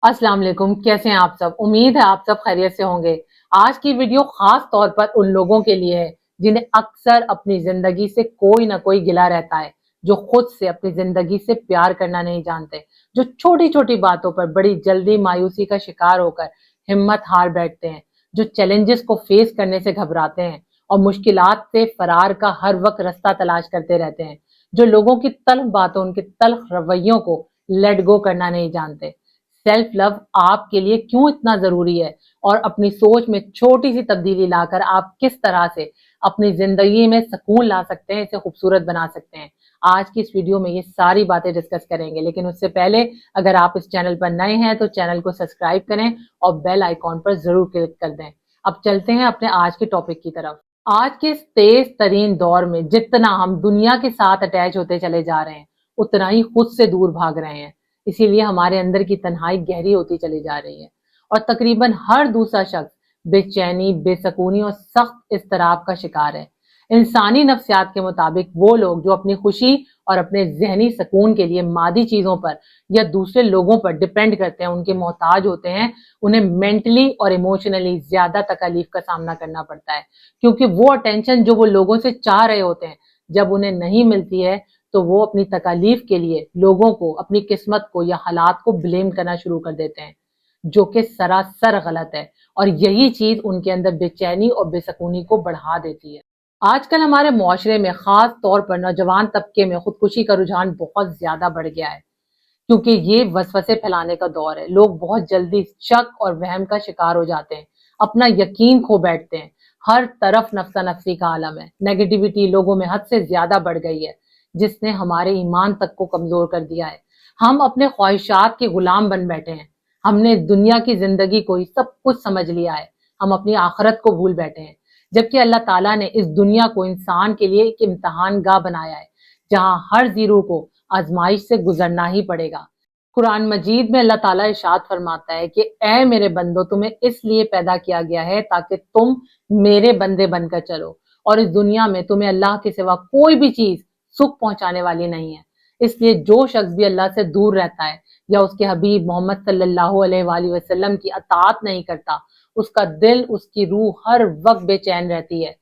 अस्सलाम वालेकुम। कैसे हैं आप सब? उम्मीद है आप सब खैरियत से होंगे। आज की वीडियो खास तौर पर उन लोगों के लिए है जिन्हें अक्सर अपनी जिंदगी से कोई ना कोई गिला रहता है, जो खुद से अपनी जिंदगी से प्यार करना नहीं जानते, जो छोटी छोटी बातों पर बड़ी जल्दी मायूसी का शिकार होकर हिम्मत हार बैठते हैं, जो चैलेंजेस को फेस करने से घबराते हैं और मुश्किलात से फरार का हर वक्त रास्ता तलाश करते रहते हैं, जो लोगों की तल्ख बातों, उनके तल्ख रवैयों को लेट गो करना नहीं जानते। सेल्फ लव आपके लिए क्यों इतना जरूरी है और अपनी सोच में छोटी सी तब्दीली लाकर आप किस तरह से अपनी जिंदगी में सुकून ला सकते हैं, इसे खूबसूरत बना सकते हैं। आज की इस वीडियो में ये सारी बातें डिस्कस करेंगे, लेकिन उससे पहले अगर आप इस चैनल पर नए हैं तो चैनल को सब्सक्राइब करें और बेल आइकॉन पर जरूर क्लिक कर दें। अब चलते हैं अपने आज के टॉपिक की तरफ। आज के इस तेज तरीन दौर में जितना हम दुनिया के साथ अटैच होते चले जा रहे हैं, उतना ही खुद से दूर भाग रहे हैं। इसीलिए हमारे अंदर की तन्हाई गहरी होती चली जा रही है और तकरीबन हर दूसरा शख्स बेचैनी, बेसकूनी और सख्त इज़्तिराब का शिकार है। इंसानी नफ्सियात के मुताबिक वो लोग जो अपनी खुशी और अपने जहनी सुकून के लिए मादी चीजों पर या दूसरे लोगों पर डिपेंड करते हैं, उनके मोहताज होते हैं, उन्हें मेंटली और इमोशनली ज्यादा तकलीफ का सामना करना पड़ता है, क्योंकि वो अटेंशन जो वो लोगों से चाह रहे होते हैं, जब उन्हें नहीं मिलती है तो वो अपनी तकालीफ के लिए लोगों को, अपनी किस्मत को या हालात को ब्लेम करना शुरू कर देते हैं, जो कि सरासर गलत है। और यही चीज उनके अंदर बेचैनी और बेसकूनी को बढ़ा देती है। आजकल हमारे मुआशरे में खास तौर पर नौजवान तबके में खुदकुशी का रुझान बहुत ज्यादा बढ़ गया है, क्योंकि ये वसवसे फैलाने का दौर है। लोग बहुत जल्दी शक और वहम का शिकार हो जाते हैं, अपना यकीन खो बैठते हैं। हर तरफ नफ्सा नफ्सी का आलम है, नेगेटिविटी लोगों में हद से ज्यादा बढ़ गई है, जिसने हमारे ईमान तक को कमजोर कर दिया है। हम अपने ख्वाहिशात के गुलाम बन बैठे हैं। हमने दुनिया की जिंदगी को ही सब कुछ समझ लिया है। हम अपनी आखिरत को भूल बैठे हैं, जबकि अल्लाह ताला ने इस दुनिया को इंसान के लिए एक इम्तहान गाह बनाया है, जहां हर जीरो को आजमाइश से गुजरना ही पड़ेगा। कुरान मजीद में अल्लाह ताला इरशाद फरमाता है कि ए मेरे बंदो, तुम्हें इसलिए पैदा किया गया है ताकि तुम मेरे बंदे बनकर चलो, और इस दुनिया में तुम्हें अल्लाह के सिवा कोई भी चीज सुख पहुंचाने वाली नहीं है। इसलिए जो शख्स भी अल्लाह से दूर रहता है या उसके हबीब मोहम्मद सल्लल्लाहु अलैहि वसल्लम की अतात नहीं करता, उसका दिल, उसकी रूह हर वक्त बेचैन रहती है।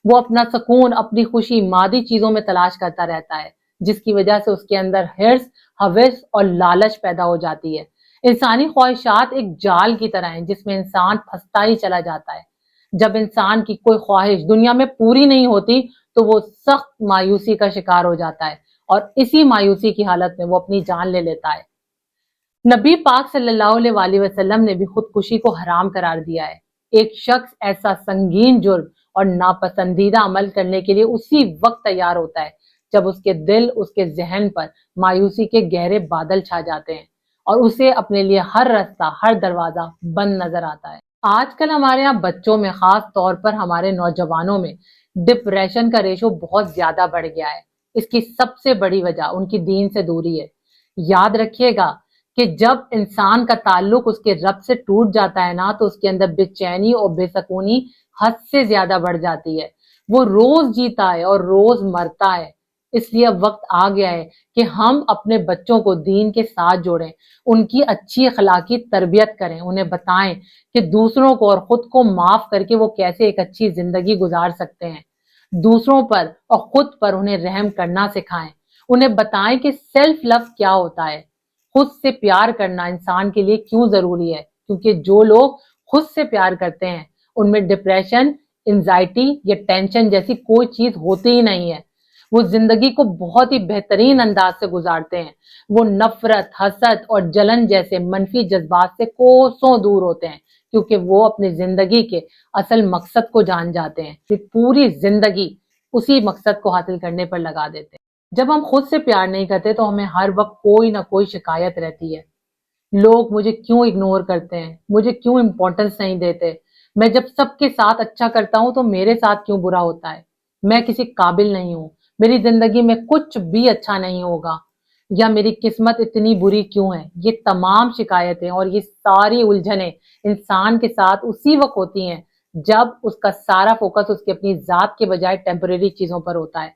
वो अपना सुकून, अपनी खुशी मादी चीजों में तलाश करता रहता है, जिसकी वजह से उसके अंदर हिर्स, हवस और लालच पैदा हो जाती है। इंसानी ख्वाहिशात एक जाल की तरह हैं, जिसमें इंसान फंसता ही चला जाता है। जब इंसान की कोई ख्वाहिश दुनिया में पूरी नहीं होती तो वो सख्त मायूसी का शिकार हो जाता है और इसी मायूसी की हालत में वो अपनी जान ले लेता है। नबी पाक सल्लल्लाहु अलैहि वसल्लम ने भी खुदकुशी को हराम करार दिया है। एक शख्स ऐसा संगीन जुर्म और नापसंदीदा अमल करने के लिए उसी वक्त तैयार होता है जब उसके दिल, उसके जहन पर मायूसी के गहरे बादल छा जाते हैं और उसे अपने लिए हर रास्ता, हर दरवाजा बंद नजर आता है। आजकल हमारे यहाँ बच्चों में, खास तौर पर हमारे नौजवानों में डिप्रेशन का रेशो बहुत ज्यादा बढ़ गया है। इसकी सबसे बड़ी वजह उनकी दीन से दूरी है। याद रखिएगा कि जब इंसान का ताल्लुक उसके रब से टूट जाता है ना, तो उसके अंदर बेचैनी और बेसकूनी हद से ज्यादा बढ़ जाती है। वो रोज जीता है और रोज मरता है। इसलिए अब वक्त आ गया है कि हम अपने बच्चों को दीन के साथ जोड़ें, उनकी अच्छी अखलाकी तरबियत करें, उन्हें बताएं कि दूसरों को और खुद को माफ करके वो कैसे एक अच्छी जिंदगी गुजार सकते हैं। दूसरों पर और खुद पर उन्हें रहम करना सिखाएं। उन्हें बताएं कि सेल्फ लव क्या होता है, खुद से प्यार करना इंसान के लिए क्यों जरूरी है, क्योंकि जो लोग खुद से प्यार करते हैं उनमें डिप्रेशन, एंजाइटी या टेंशन जैसी कोई चीज होती ही नहीं है। वो जिंदगी को बहुत ही बेहतरीन अंदाज से गुजारते हैं। वो नफरत, हसद और जलन जैसे मनफी जज्बात से कोसों दूर होते हैं, क्योंकि वो अपनी जिंदगी के असल मकसद को जान जाते हैं। फिर पूरी जिंदगी उसी मकसद को हासिल करने पर लगा देते हैं। जब हम खुद से प्यार नहीं करते तो हमें हर वक्त कोई ना कोई शिकायत रहती है। लोग मुझे क्यों इग्नोर करते हैं, मुझे क्यों इम्पोर्टेंस नहीं देते, मैं जब सबके साथ अच्छा करता हूं तो मेरे साथ क्यों बुरा होता है, मैं किसी काबिल नहीं हूं, मेरी जिंदगी में कुछ भी अच्छा नहीं होगा, या मेरी किस्मत इतनी बुरी क्यों है। ये तमाम शिकायतें और ये सारी उलझनें इंसान के साथ उसी वक्त होती हैं जब उसका सारा फोकस उसकी अपनी जात के बजाय टेम्परेरी चीजों पर होता है।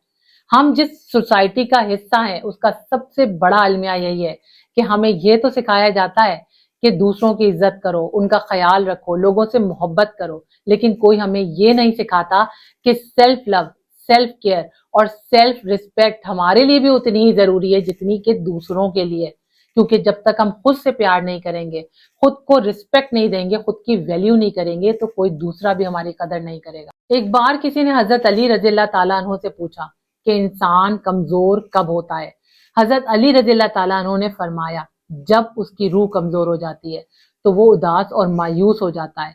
हम जिस सोसाइटी का हिस्सा हैं उसका सबसे बड़ा अलमिया यही है कि हमें ये तो सिखाया जाता है کہ دوسروں کی عزت کرو، ان کا خیال رکھو، لوگوں سے محبت کرو، لیکن کوئی ہمیں یہ نہیں سکھاتا کہ سیلف لو، سیلف کیئر اور سیلف ریسپیکٹ ہمارے لیے بھی اتنی ہی ضروری ہے جتنی کہ دوسروں کے لیے. کیونکہ جب تک ہم خود سے پیار نہیں کریں گے، خود کو رسپیکٹ نہیں دیں گے، خود کی ویلیو نہیں کریں گے، تو کوئی دوسرا بھی ہماری قدر نہیں کرے گا. ایک بار کسی نے حضرت علی رضی اللہ تعالیٰ عنہ سے پوچھا کہ انسان کمزور کب ہوتا ہے؟ حضرت علی رضی اللہ تعالیٰ عنہ نے فرمایا جب اس کی روح کمزور ہو جاتی ہے تو وہ اداس اور مایوس ہو جاتا ہے.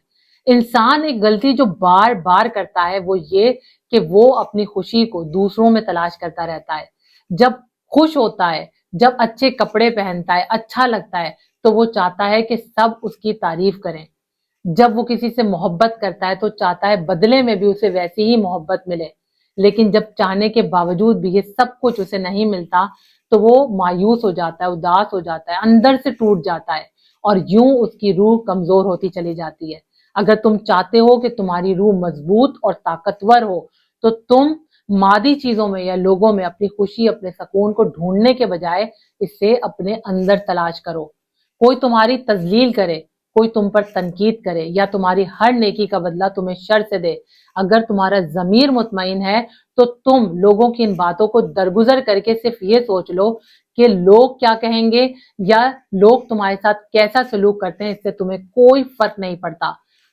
انسان ایک غلطی جو بار بار کرتا ہے وہ یہ کہ وہ اپنی خوشی کو دوسروں میں تلاش کرتا رہتا ہے. جب خوش ہوتا ہے، جب اچھے کپڑے پہنتا ہے، اچھا لگتا ہے، تو وہ چاہتا ہے کہ سب اس کی تعریف کریں. جب وہ کسی سے محبت کرتا ہے تو چاہتا ہے بدلے میں بھی اسے ویسی ہی محبت ملے. لیکن جب چاہنے کے باوجود بھی یہ سب کچھ اسے نہیں ملتا تو وہ مایوس ہو جاتا ہے، اداس ہو جاتا ہے، اندر سے ٹوٹ جاتا ہے اور یوں اس کی روح کمزور ہوتی چلی جاتی ہے. اگر تم چاہتے ہو کہ تمہاری روح مضبوط اور طاقتور ہو تو تم مادی چیزوں میں یا لوگوں میں اپنی خوشی، اپنے سکون کو ڈھونڈنے کے بجائے اسے اپنے اندر تلاش کرو. کوئی تمہاری تذلیل کرے، کوئی تم پر تنقید کرے یا تمہاری ہر نیکی کا بدلہ تمہیں شر سے دے، اگر تمہارا ضمیر مطمئن ہے تو تم لوگوں کی ان باتوں کو درگزر کر کے صرف یہ سوچ لو کہ لوگ کیا کہیں گے یا لوگ تمہارے ساتھ کیسا سلوک کرتے ہیں، اس سے تمہیں کوئی فرق نہیں پڑتا.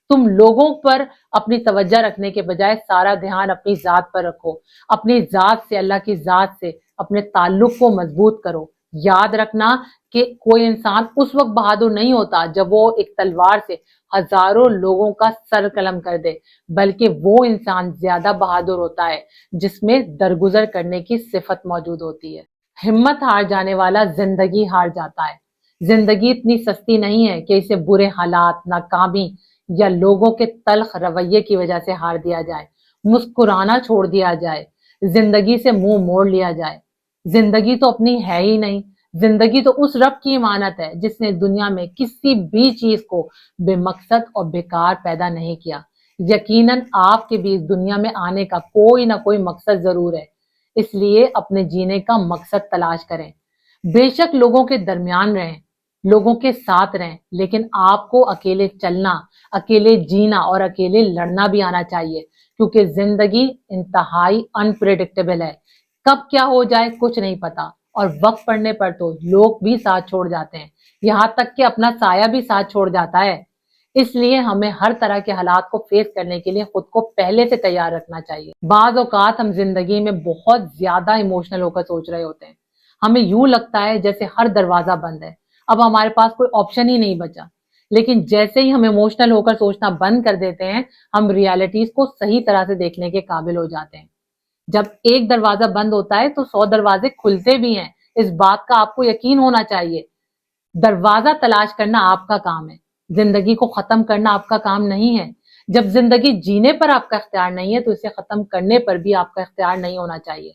تم لوگوں پر اپنی توجہ رکھنے کے بجائے سارا دھیان اپنی ذات پر رکھو. اپنی ذات سے، اللہ کی ذات سے اپنے تعلق کو مضبوط کرو. یاد رکھنا کہ کوئی انسان اس وقت بہادر نہیں ہوتا جب وہ ایک تلوار سے ہزاروں لوگوں کا سر قلم کر دے، بلکہ وہ انسان زیادہ بہادر ہوتا ہے جس میں درگزر کرنے کی صفت موجود ہوتی ہے. ہمت ہار جانے والا زندگی ہار جاتا ہے. زندگی اتنی سستی نہیں ہے کہ اسے برے حالات، ناکامی یا لوگوں کے تلخ رویے کی وجہ سے ہار دیا جائے، مسکرانا چھوڑ دیا جائے، زندگی سے منہ موڑ لیا جائے. زندگی تو اپنی ہے ہی نہیں. زندگی تو اس رب کی امانت ہے جس نے دنیا میں کسی بھی چیز کو بے مقصد اور بیکار پیدا نہیں کیا. یقیناً آپ کے بھی اس دنیا میں آنے کا کوئی نہ کوئی مقصد ضرور ہے، اس لیے اپنے جینے کا مقصد تلاش کریں. بے شک لوگوں کے درمیان رہیں، لوگوں کے ساتھ رہیں، لیکن آپ کو اکیلے چلنا، اکیلے جینا اور اکیلے لڑنا بھی آنا چاہیے، کیونکہ زندگی انتہائی انپریڈکٹیبل ہے. کب کیا ہو جائے کچھ نہیں پتا، اور وقت پڑنے پر تو لوگ بھی ساتھ چھوڑ جاتے ہیں، یہاں تک کہ اپنا سایہ بھی ساتھ چھوڑ جاتا ہے. اس لیے ہمیں ہر طرح کے حالات کو فیس کرنے کے لیے خود کو پہلے سے تیار رکھنا چاہیے. بعض اوقات ہم زندگی میں بہت زیادہ ایموشنل ہو کر سوچ رہے ہوتے ہیں. ہمیں یوں لگتا ہے جیسے ہر دروازہ بند ہے، اب ہمارے پاس کوئی آپشن ہی نہیں بچا. لیکن جیسے ہی ہم ایموشنل ہو کر سوچنا بند کر دیتے ہیں، ہم ریالٹیز کو صحیح طرح سے دیکھنے کے قابل ہو جاتے ہیں. جب ایک دروازہ بند ہوتا ہے تو 100 دروازے کھلتے بھی ہیں، اس بات کا آپ کو یقین ہونا چاہیے. دروازہ تلاش کرنا آپ کا کام ہے، زندگی کو ختم کرنا آپ کا کام نہیں ہے. جب زندگی جینے پر آپ کا اختیار نہیں ہے تو اسے ختم کرنے پر بھی آپ کا اختیار نہیں ہونا چاہیے.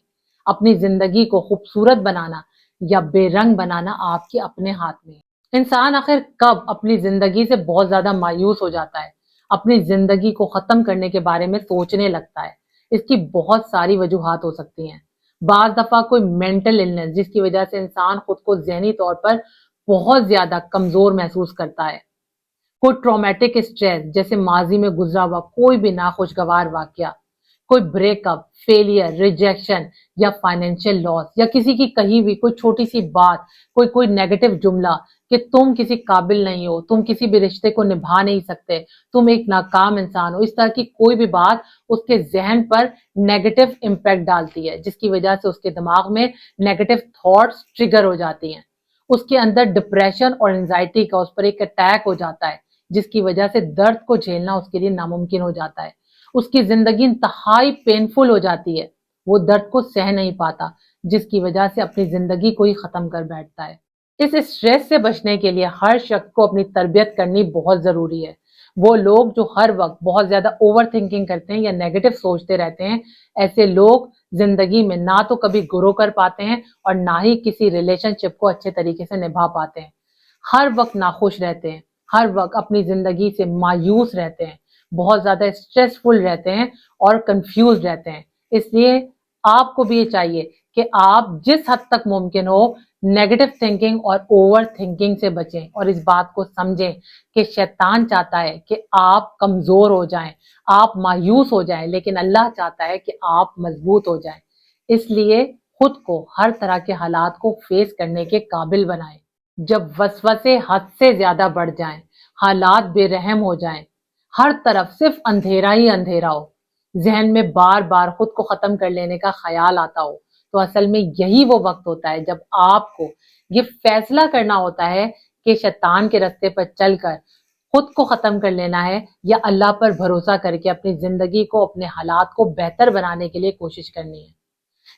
اپنی زندگی کو خوبصورت بنانا یا بے رنگ بنانا آپ کے اپنے ہاتھ میں ہے. انسان آخر کب اپنی زندگی سے بہت زیادہ مایوس ہو جاتا ہے، اپنی زندگی کو ختم کرنے کے بارے میں سوچنے لگتا ہے؟ اس کی بہت ساری وجوہات ہو سکتی ہیں. بعض دفعہ کوئی مینٹل النس جس کی وجہ سے انسان خود کو ذہنی طور پر بہت زیادہ کمزور محسوس کرتا ہے. کوئی ٹرامیٹک اسٹریس جیسے ماضی میں گزرا ہوا کوئی بھی ناخوشگوار واقعہ، کوئی بریک اپ، فیلئر، ریجیکشن یا فائنینشیل لاس، یا کسی کی کہی ہوئی کوئی چھوٹی سی بات، کوئی نیگیٹو جملہ کہ تم کسی قابل نہیں ہو، تم کسی بھی رشتے کو نبھا نہیں سکتے، تم ایک ناکام انسان ہو. اس طرح کی کوئی بھی بات اس کے ذہن پر نیگیٹو امپیکٹ ڈالتی ہے، جس کی وجہ سے اس کے دماغ میں نیگیٹو تھاٹس ٹریگر ہو جاتی ہیں. اس کے اندر ڈپریشن اور انزائٹی کا اس پر ایک اٹیک ہو جاتا ہے، جس کی وجہ سے درد کو جھیلنا اس کے لیے ناممکن ہو جاتا ہے. اس کی زندگی انتہائی پینفل ہو جاتی ہے، وہ درد کو سہ نہیں پاتا، جس کی وجہ سے اپنی زندگی کو ہی ختم کر بیٹھتا ہے. اس اسٹریس سے بچنے کے لیے ہر شخص کو اپنی تربیت کرنی بہت ضروری ہے. وہ لوگ جو ہر وقت بہت زیادہ اوور تھنکنگ کرتے ہیں یا نیگیٹو سوچتے رہتے ہیں، ایسے لوگ زندگی میں نہ تو کبھی گرو کر پاتے ہیں اور نہ ہی کسی ریلیشن شپ کو اچھے طریقے سے نبھا پاتے ہیں. ہر وقت ناخوش رہتے ہیں، ہر وقت اپنی زندگی سے مایوس رہتے ہیں، بہت زیادہ اسٹریسفل رہتے ہیں اور کنفیوز رہتے ہیں. اس لیے آپ کو بھی یہ چاہیے کہ آپ جس حد تک ممکن ہو नेगेटिव थिंकिंग और ओवर थिंकिंग से बचें और इस बात को समझें कि शैतान चाहता है कि आप कमजोर हो जाएं, आप मायूस हो जाएं, लेकिन अल्लाह चाहता है कि आप मजबूत हो जाएं। इसलिए खुद को हर तरह के हालात को फेस करने के काबिल बनाएं। जब वसवसे हद से ज्यादा बढ़ जाएं, हालात बेरहम हो जाएं, हर तरफ सिर्फ अंधेरा ही अंधेरा हो, जहन में बार बार खुद को खत्म कर लेने का ख्याल आता हो, तो असल में यही वो वक्त होता है जब आपको ये फैसला करना होता है कि शैतान के रास्ते पर चलकर खुद को खत्म कर लेना है या अल्लाह पर भरोसा करके अपनी जिंदगी को, अपने हालात को बेहतर बनाने के लिए कोशिश करनी है।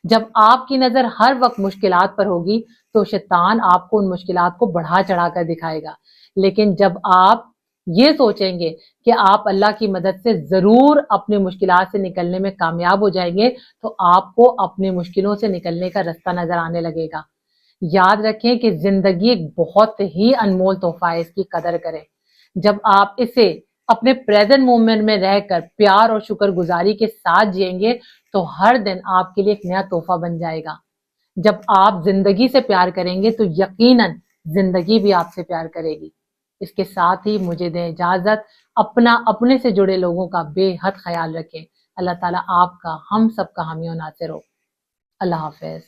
जब आपकी नजर हर वक्त मुश्किलात पर होगी तो शैतान आपको उन मुश्किलात को बढ़ा चढ़ा कर दिखाएगा। लेकिन जब आप ये सोचेंगे कि आप अल्लाह की मदद से जरूर अपनी मुश्किलात से निकलने में कामयाब हो जाएंगे, तो आपको अपनी मुश्किलों से निकलने का रास्ता नजर आने लगेगा। याद रखें कि जिंदगी एक बहुत ही अनमोल तोहफा है, इसकी कदर करें। जब आप इसे अपने प्रेजेंट मोमेंट में रहकर प्यार और शुक्रगुजारी के साथ जिएंगे तो हर दिन आपके लिए एक नया तोहफा बन जाएगा। जब आप जिंदगी से प्यार करेंगे तो यकीनन जिंदगी भी आपसे प्यार करेगी। इसके साथ ही मुझे दें इजाजत। अपना, अपने से जुड़े लोगों का बेहद ख्याल रखें। अल्लाह ताला आपका, हम सबका हामी और नासिर हो। अल्लाह हाफिज।